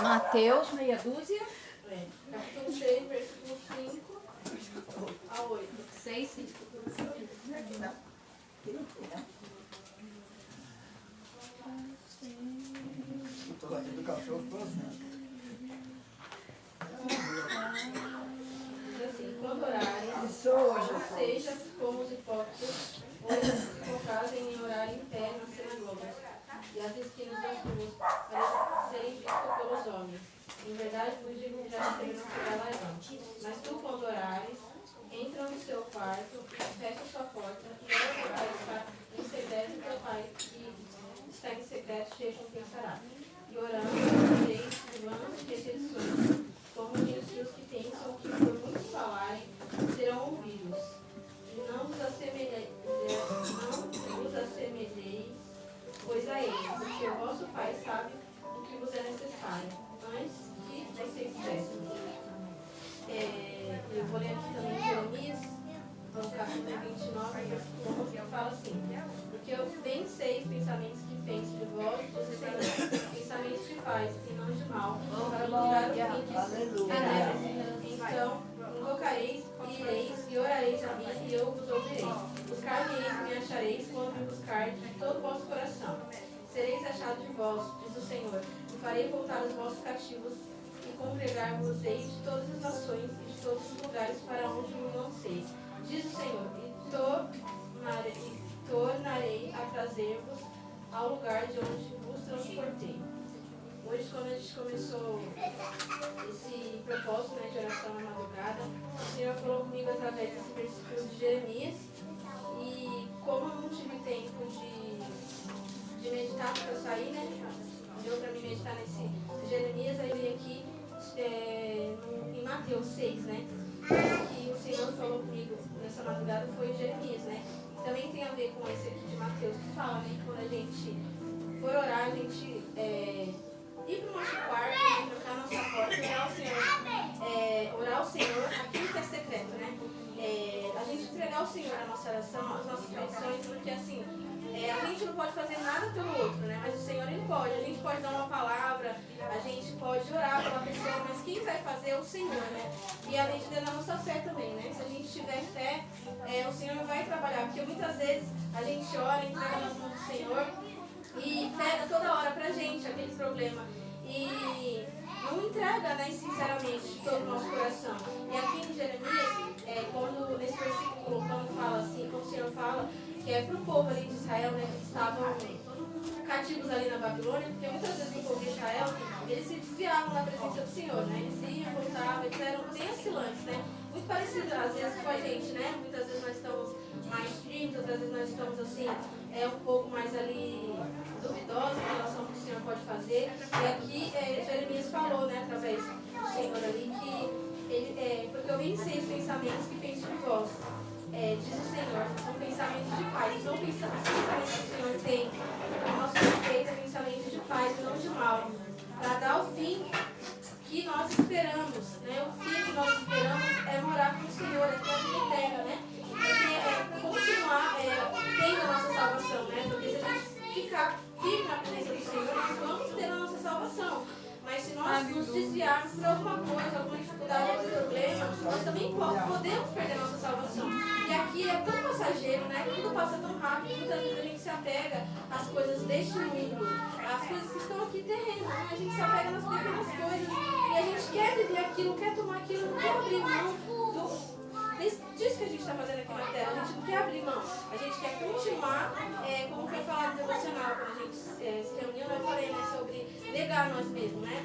Mateus, meia dúzia. Capítulo 6, versículo 5 a 8. 6, 5. Estou aqui do cachorro passando. Assim, quando orarem, não seja como os hipócritas, ou focados em orar em pé nas sinagogas e às esquinas das ruas, para serem vistos pelos homens. Em verdade, vos digo que já receberam seu galardão. Mas tu, quando orares, entra no seu quarto, fecha sua porta e ora ao Pai que está em secreto, e teu Pai que está em secreto te recompensará. E orando, tereis vãs repetições, como os gentios que pensam que por muitos falarem serão ouvidos. E não vos assemelheis, pois a eles, porque o vosso Pai sabe o que vos é necessário, antes que vocês peçam. Eu vou ler aqui também Jeremias, no capítulo 29, versículo 11, que fala assim: porque eu bem sei os pensamentos que penso de vós, diz o Senhor, pensamentos de paz e não de mal, para mudar o fim que se Então, invocareis, ireis e orareis a mim, e eu vos ouvirei. Buscar-me-eis e me achareis, quando me buscardes de todo o vosso coração. Sereis achados de vós, diz o Senhor, e farei voltar os vossos cativos, e congregar-vos-eis de todas as nações e de todos os lugares para onde me lancei. Diz o Senhor, e tornarei a trazer-vos ao lugar de onde vos transportei. Hoje, quando a gente começou esse propósito, né, de oração na madrugada, o Senhor falou comigo através desse versículo de Jeremias. E como eu não tive tempo de meditar para eu sair, né, deu para mim meditar nesse Jeremias, aí eu vim aqui em Mateus 6, né, que o Senhor falou comigo nessa madrugada foi Jeremias, né. Também tem a ver com esse aqui de Mateus, que fala, né, que quando a gente for orar, a gente ir para o nosso quarto, né, trocar a nossa porta, orar ao Senhor aquilo que é secreto, né? A gente entregar ao Senhor a nossa oração, as nossas petições, porque assim, a gente não pode fazer nada pelo outro, né? Mas o Senhor, Ele pode. A gente pode dar uma palavra, a gente pode orar pela pessoa, mas quem vai fazer é o Senhor, né? E a medida da nossa fé também, né? Se a gente tiver fé, o Senhor vai trabalhar, porque muitas vezes a gente ora, entrega nas mãos do Senhor e pega toda hora pra gente aquele problema. E não entrega, né, sinceramente, de todo o nosso coração. E aqui em Jeremias, quando nesse versículo, quando fala assim, quando o Senhor fala que é para o povo ali de Israel, né, que estavam cativos ali na Babilônia, porque muitas vezes o povo de Israel, eles se desviavam da presença do Senhor, né, eles iam, voltavam, eles eram bem oscilantes, né, muito parecido às vezes com a gente, né, muitas vezes nós estamos mais firmes, outras vezes nós estamos assim, um pouco mais ali duvidosos em relação ao que o Senhor pode fazer. E aqui Jeremias falou, né, através do Senhor ali, que ele, porque eu bem sei os pensamentos que penso de vós, diz o Senhor, são pensamentos de paz, não pensamentos que o Senhor tem a nosso respeito, pensamentos de paz e não de mal, para dar o fim que nós esperamos, né? O fim que nós esperamos é morar com o Senhor, é ter a vida eterna, né? Continuar tendo a nossa salvação, né? Porque se a gente ficar firme na presença do Senhor, nós vamos ter a nossa salvação. Mas se nós nos desviarmos por alguma coisa, alguma dificuldade, algum problema, nós também podemos perder a nossa salvação. E aqui é tão passageiro, né? Tudo passa tão rápido, muitas vezes a gente se apega às coisas deste mundo, às coisas que estão aqui terrenas, né? A gente se apega nas pequenas coisas e a gente quer viver aquilo, quer tomar aquilo, não quer abrir mão disso que a gente está fazendo aqui na Terra. A gente não quer abrir mão, a gente quer continuar, como foi falado no devocional, quando a gente se reuniu, eu falei, né, sobre negar nós mesmos, né?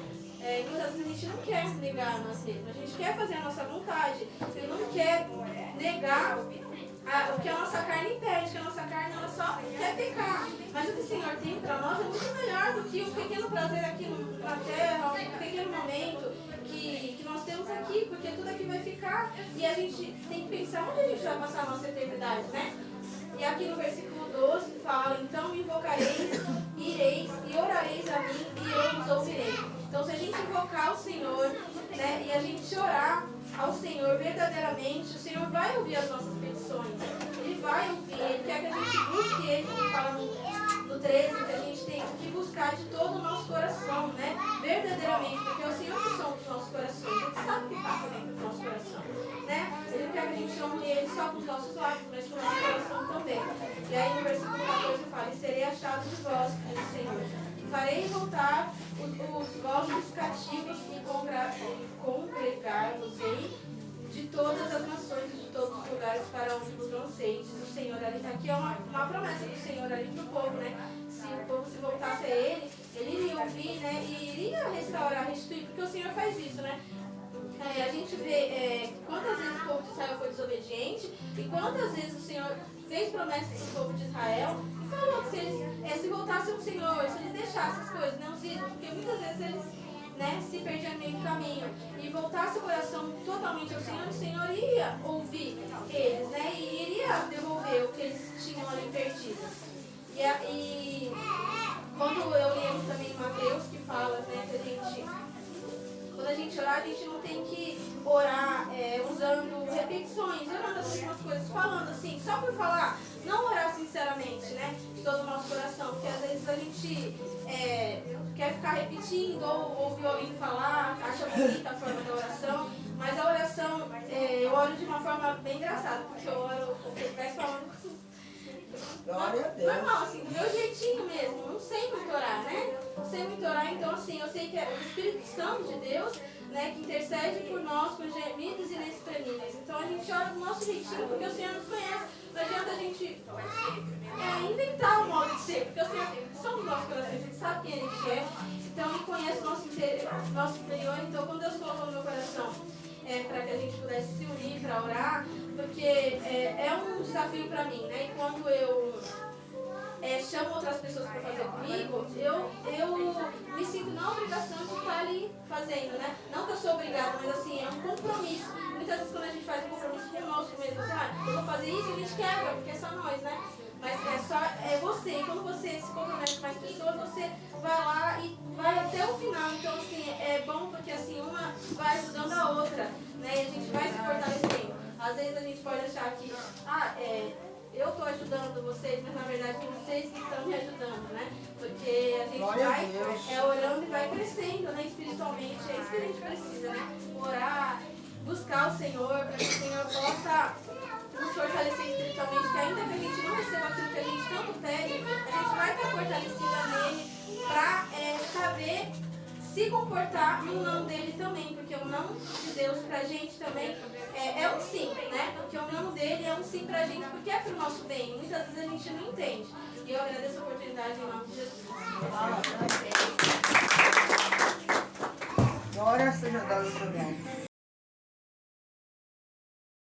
Muitas vezes a gente não quer negar nós mesmos, a gente quer fazer a nossa vontade, ele não quer negar o que a nossa carne impede, que a nossa carne ela só quer pecar. Mas o que o Senhor tem para nós é muito melhor do que um pequeno prazer aqui na Terra, um pequeno momento que nós temos aqui, porque tudo aqui vai ficar e a gente tem que pensar onde a gente vai passar a nossa eternidade, né? E aqui no versículo 12 fala, então me invocareis, ireis e orareis a mim e eu vos ouvirei. Então se a gente invocar o Senhor, né, e a gente orar ao Senhor verdadeiramente, o Senhor vai ouvir as nossas petições. Ele vai ouvir, Ele quer que a gente busque Ele, como fala no 13, que a gente tem que buscar de todo o nosso coração, né? Verdadeiramente, fala, e serei achado de vós, diz o Senhor. Farei voltar os vossos cativos e congregar-vos-ei de todas as nações e de todos os lugares para onde vos lancei, diz o Senhor. Ali está aqui, é uma promessa do Senhor ali para o povo, né? Se o povo se voltasse a ele iria ouvir, né? E iria restaurar, restituir, porque o Senhor faz isso, né? A gente vê quantas vezes o povo de Israel foi desobediente e quantas vezes o Senhor fez promessas para o povo de Israel e falou que se eles se voltassem ao Senhor, se eles deixassem as coisas, né, os ídolos, porque muitas vezes eles, né, se perdiam no meio do caminho e voltasse o coração totalmente ao Senhor, o Senhor iria ouvir eles, né, e iria devolver o que eles tinham ali perdido. E quando eu lembro também em Mateus que fala, né, que quando a gente orar, a gente não tem que orar usando repetições, orando as mesmas coisas, falando assim, só por falar, não orar sinceramente, né, de todo o nosso coração, porque às vezes a gente quer ficar repetindo ou ouvir alguém falar, acha bonita a forma da oração, mas a oração, eu oro de uma forma bem engraçada, porque eu oro como se eu estivesse falando Glória a Deus. normal, assim, do meu jeitinho mesmo, não sei muito orar, né? Não sei muito orar, então assim, eu sei que é o Espírito Santo de Deus, né, que intercede por nós com gemidos inexprimíveis. Então a gente ora do nosso jeitinho, porque o Senhor nos conhece. Não adianta a gente inventar um modo de ser, porque o Senhor somos nossos corações, a gente sabe quem a gente é, então Ele conhece o nosso interior. Então quando Deus colocou no meu coração para que a gente pudesse se unir para orar, porque é um desafio para mim, né? E quando eu chamo outras pessoas para fazer comigo, eu me sinto na obrigação de estar ali fazendo, né? Não que eu sou obrigada, mas assim, é um compromisso. Muitas vezes quando a gente faz um compromisso conosco mesmo, assim, eu vou fazer isso e a gente quebra, porque é só nós, né? Mas é você. E quando você se compromete com mais pessoas, você vai lá e vai até o final. Então, assim, é bom porque assim, uma vai ajudando a outra, né? E a gente vai se fortalecendo. Às vezes a gente pode achar que, eu estou ajudando vocês, mas na verdade são vocês que estão me ajudando, né? Porque a gente vai orando e vai crescendo, né? Espiritualmente. É isso que a gente precisa, né? Orar, buscar o Senhor, para que o Senhor possa nos fortalecer espiritualmente, que ainda que a gente não receba aquilo que a gente tanto pede, a gente vai estar fortalecida nele para saber se comportar no não dele também, porque o não de Deus pra gente também é um sim, né? Porque o não dele é um sim pra gente, porque é pro nosso bem. Muitas vezes a gente não entende. E eu agradeço a oportunidade em nome de Jesus. Glória seja dada ao seu nome.